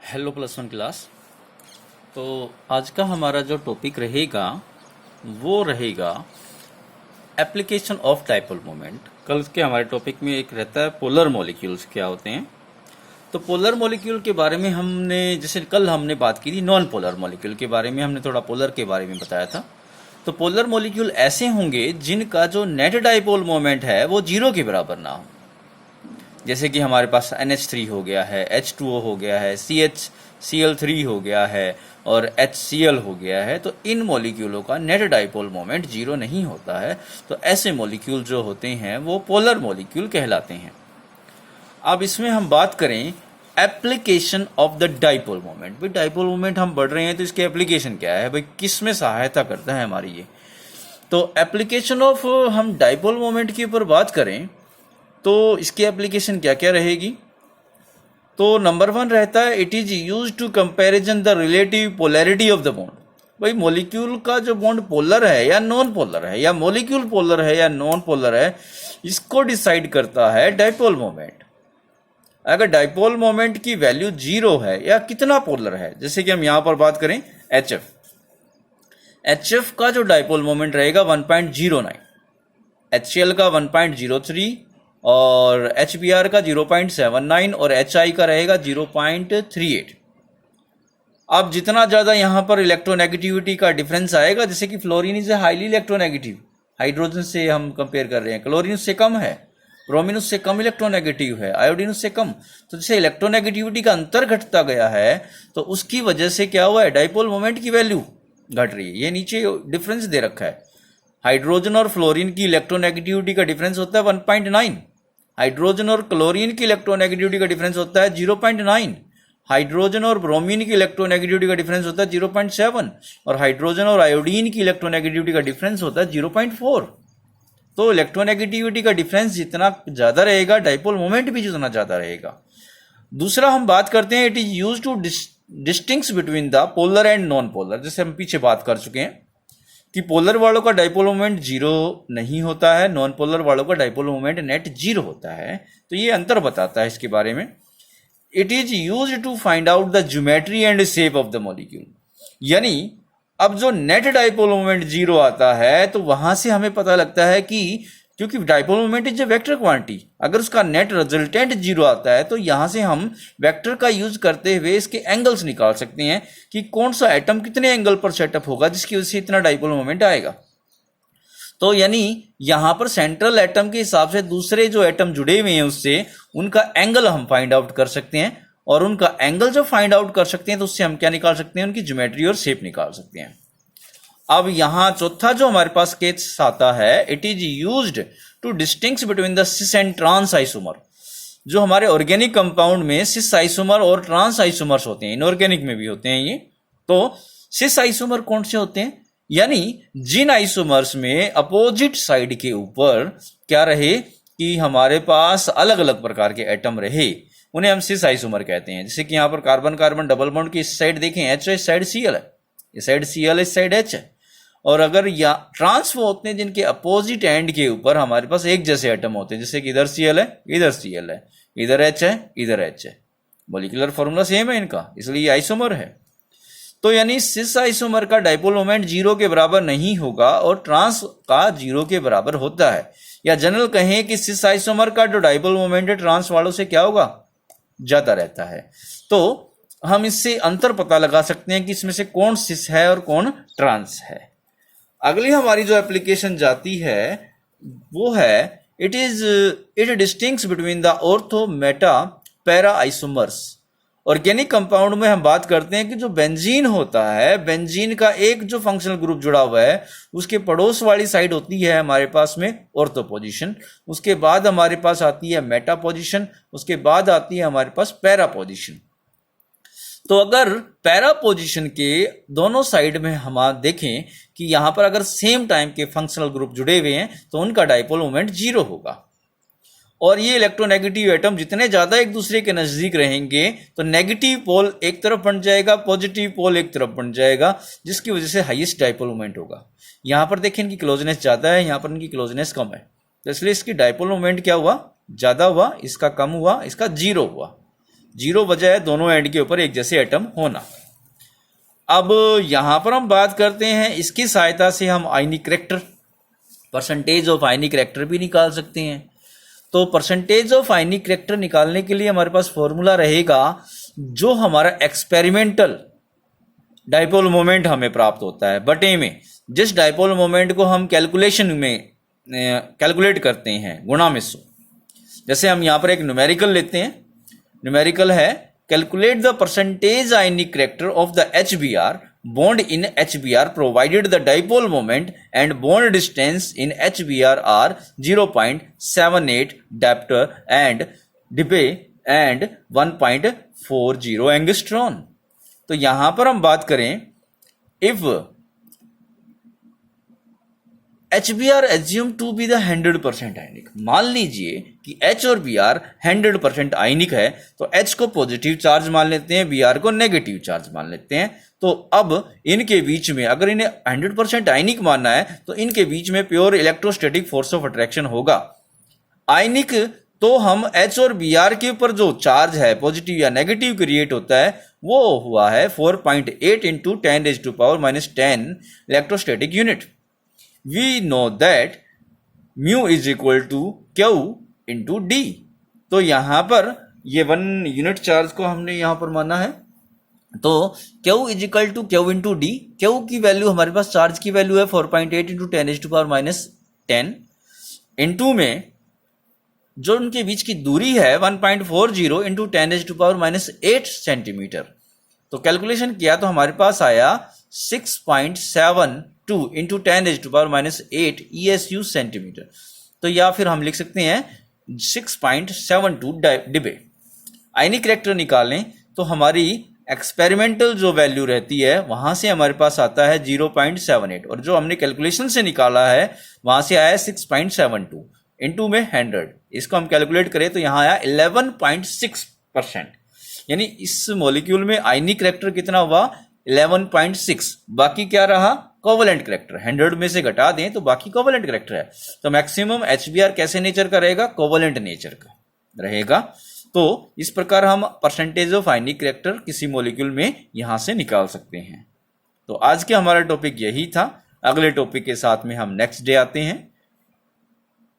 Hello plus one class. तो आज का हमारा जो टॉपिक रहेगा वो रहेगा एप्लीकेशन ऑफ डाइपोल मोमेंट। कल के हमारे टॉपिक में एक रहता है पोलर मॉलिक्यूल्स क्या होते हैं। तो पोलर मॉलिक्यूल के बारे में हमने जैसे कल हमने बात की थी नॉन पोलर मॉलिक्यूल के बारे में, हमने थोड़ा पोलर के बारे में बताया था। तो पोलर मॉलिक्यूल ऐसे होंगे जिनका जो नेट डाइपोल मोमेंट है वो जीरो के बराबर ना हो। जैसे कि हमारे पास NH3 हो गया है, H2O हो गया है, CHCl3 हो गया है और HCl हो गया है। तो इन मॉलिक्यूलों का नेट डाइपोल मोमेंट जीरो नहीं होता है। तो ऐसे मॉलिक्यूल जो होते हैं वो पोलर मॉलिक्यूल कहलाते हैं। अब इसमें हम बात करें application of the dipole moment. भाई डाइपोल मोमेंट हम बढ़ रहे हैं तो इसके एप्लीकेशन क्या है, भाई किस में सहायता करता है हमारी ये। तो एप्लीकेशन ऑफ हम डाइपोल मोमेंट के ऊपर बात करें तो इसकी एप्लीकेशन क्या क्या रहेगी। तो नंबर 1 रहता है it is use to comparison the relative polarity of the bond. भाई मॉलिक्यूल का जो बॉन्ड पोलर है या नॉन पोलर है, या मॉलिक्यूल पोलर है या नॉन पोलर है, इसको डिसाइड करता है डाइपोल मोमेंट। अगर डाइपोल मोमेंट की वैल्यू 0 है या कितना पोलर है, जैसे कि हम यहां पर बात करें HF का जो डाइपोल मोमेंट रहेगा 1.09, HCl का 1.03 और HBr का 0.79 और HI का रहेगा 0.38। अब जितना ज्यादा यहां पर इलेक्ट्रोनेगेटिविटी का डिफरेंस आएगा, जैसे कि fluorine is highly electronegative, hydrogen से हम कंपेयर कर रहे हैं, क्लोरीन उससे कम है, ब्रोमीन उससे कम इलेक्ट्रोनेगेटिव है, आयोडीन उससे कम। तो जैसे इलेक्ट्रोनेगेटिविटी का अंतर घटता गया है तो उसकी वजह से क्या हुआ है, डाइपोल मोमेंट की वैल्यू घट रही है। ये नीचे डिफरेंस दे रखा है। हाइड्रोजन और फ्लोरीन की इलेक्ट्रोनेगेटिविटी का डिफरेंस होता है 1.9, हाइड्रोजन और क्लोरीन की इलेक्ट्रोनेगेटिविटी का डिफरेंस होता है 0.9, हाइड्रोजन और ब्रोमीन की इलेक्ट्रोनेगेटिविटी का डिफरेंस होता है 0.7 और हाइड्रोजन और आयोडीन की इलेक्ट्रोनेगेटिविटी का डिफरेंस होता है 0.4। तो इलेक्ट्रोनेगेटिविटी का डिफरेंस जितना ज्यादा रहेगा डाइपोल मोमेंट भी जितना ज्यादा रहेगा। दूसरा हम बात करते हैं it is use to distinguish between the polar and non polar. जैसे हम पीछे बात कर चुके हैं कि पोलर वालों का डाइपोल मोमेंट 0 नहीं होता है, नॉन पोलर वालों का डाइपोल मोमेंट नेट 0 होता है। तो ये अंतर बताता है इसके बारे में। It is use to find out the geometry and shape of the molecule. यानी अब जो नेट डाइपोल मोमेंट 0 आता है तो वहां से हमें पता लगता है कि क्योंकि dipole moment is a vector quantity, अगर उसका नेट रिजल्टेंट 0 आता है तो यहां से हम वेक्टर का यूज करते हुए इसके एंगल्स निकाल सकते हैं कि कौन सा एटम कितने एंगल पर सेटअप होगा जिसकी वजह से इतना डाइपोल मोमेंट आएगा। तो यानी यहां पर सेंट्रल एटम के हिसाब से दूसरे जो एटम जुड़े हुए हैं उससे उनका एंगल हम फाइंड आउट कर सकते हैं, और उनका एंगल जब फाइंड आउट कर सकते हैं तो उससे हम क्या निकाल सकते हैं, उनकी ज्योमेट्री और शेप निकाल सकते हैं। अब यहां चौथा जो हमारे पास केस आता है it is used to distinguish between the cis and trans isomer. जो हमारे ऑर्गेनिक कंपाउंड में सिस आइसोमर और ट्रांस आइसोमर्स होते हैं, इनऑर्गेनिक में भी होते हैं ये। तो सिस आइसोमर कौन से होते हैं, यानी जिन आइसोमर्स में अपोजिट साइड के ऊपर क्या रहे कि हमारे पास अलग अलग प्रकार के एटम रहे, उन्हें हम सिस आइसोमर कहते हैं। जैसे कि यहां पर कार्बन कार्बन डबल बॉन्ड की इस साइड देखें H है, इस साइड Cl है, इस साइड Cl इस साइड H है। और अगर या ट्रांस वो होते हैं जिनके अपोजिट एंड के ऊपर हमारे पास एक जैसे एटम होते हैं, जैसे कि इधर Cl है, इधर Cl है, इधर H है, इधर H है, मॉलिक्यूलर फॉर्मूला सेम है इनका, इसलिए आइसोमर है। तो यानी सिस आइसोमर का डाइपोल मोमेंट 0 के बराबर नहीं होगा और ट्रांस का 0 के बराबर होता है। या जनरल कहें कि सिस आइसोमर का जो डाइपोल मोमेंट है ट्रांस वालों से क्या होगा, ज्यादा रहता है। तो हम इससे अंतर पता लगा सकते हैं कि इसमें से कौन सिस है और कौन ट्रांस है। अगली हमारी जो एप्लीकेशन जाती है वो है it distinguish between the ortho Meta para isomers. Organic compound में हम बात करते हैं कि जो बेंजीन होता है, बेंजीन का एक जो फंक्शनल ग्रुप जुड़ा हुआ है उसके पड़ोस वाली साइड होती है हमारे पास में ऑर्थो पोजीशन, उसके बाद हमारे पास आती है मेटा पोजीशन, उसके बाद आती है हमारे पास पैरा पोजीशन। तो अगर पैरा पोजीशन के दोनों साइड में हम देखें कि यहां पर अगर सेम टाइम के फंक्शनल ग्रुप जुड़े हुए हैं तो उनका डाइपोल मोमेंट 0 होगा। और ये इलेक्ट्रोनेगेटिव एटम जितने ज्यादा एक दूसरे के नजदीक रहेंगे तो नेगेटिव पोल एक तरफ बन जाएगा, पॉजिटिव पोल एक तरफ बन जाएगा, जिसकी वजह से हाईएस्ट डाइपोल मोमेंट होगा। यहां पर देखें इनकी क्लोजनेस ज्यादा है, यहां पर इनकी क्लोजनेस कम है, तो इसलिए इसकी डाइपोल मोमेंट क्या हुआ, ज्यादा हुआ, इसका कम हुआ, इसका 0 हुआ। जीरो वजह है दोनों एंड के ऊपर एक जैसे एटम होना। अब यहां पर हम बात करते हैं, इसकी सहायता से हम ionic character, percentage of ionic character भी निकाल सकते हैं। तो परसेंटेज ऑफ आयनिक करैक्टर निकालने के लिए हमारे पास फॉर्मूला रहेगा, जो हमारा एक्सपेरिमेंटल डाइपोल मोमेंट हमें प्राप्त होता है बटे में जिस डाइपोल मोमेंट को हम कैलकुलेशन में कैलकुलेट करते हैं गुणा में 100। जैसे हम यहाँ पर एक न्यूमेरिकल लेते हैं, न्यूमेरिकल है calculate the percentage ionic character of the HBr bond in HBr provided the dipole moment and bond distance in HBr are 0.78 diopter and debye and 1.40 angstrom. तो यहां पर हम बात करें, if HBr assumed to be the 100% आयनिक, मान लीजिए कि H और Br 100% आयनिक है, तो H को पॉजिटिव चार्ज मान लेते हैं, Br को नेगेटिव चार्ज मान लेते हैं। तो अब इनके बीच में अगर इन्हें 100% आयनिक मानना है तो इनके बीच में pure electrostatic force of attraction होगा। आयनिक तो हम H और Br के ऊपर जो चार्ज है पॉजिटिव या नेगेटिव क्रिएट होता है वो हुआ है 4.8 into 10⁻⁻10 electrostatic unit. We know that mu is equal to Q into D। तो यहां पर ये 1 यूनिट चार्ज को हमने यहां पर माना है, तो Q is equal to Q into D। Q की वैल्यू हमारे पास चार्ज की वैल्यू है 4.8 इंटू 10⁻⁻10 इंटू में जो उनके बीच की दूरी है 1.40 इंटू 10⁻⁸ सेंटीमीटर। तो कैलकुलेशन किया तो हमारे पास आया 6.72 इंटू 10⁻⁸ ESU सेंटीमीटर। तो या फिर हम लिख सकते हैं 6.72 डिबे। आयनिक करैक्टर निकालें तो हमारी एक्सपेरिमेंटल जो वैल्यू रहती है वहां से हमारे पास आता है 0.78 और जो हमने कैलकुलेशन से निकाला है वहां से आया 6.72 इंटू में 100। इसको हम कैलकुलेट करें तो यहां आया 11.6%, यानी इस मॉलिक्यूल में आयनिक करैक्टर कितना हुआ 11.6। बाकी क्या रहा कोवेलेंट करैक्टर, 100 में से घटा दें तो बाकी कोवेलेंट करैक्टर है। तो मैक्सिमम HBr कैसे नेचर का रहेगा, कोवेलेंट नेचर का रहेगा। तो इस प्रकार हम परसेंटेज ऑफ आयनिक करैक्टर किसी मॉलिक्यूल में यहां से निकाल सकते हैं। तो आज के हमारा टॉपिक यही था। अगले टॉपिक के साथ में हम नेक्स्ट डे आते हैं।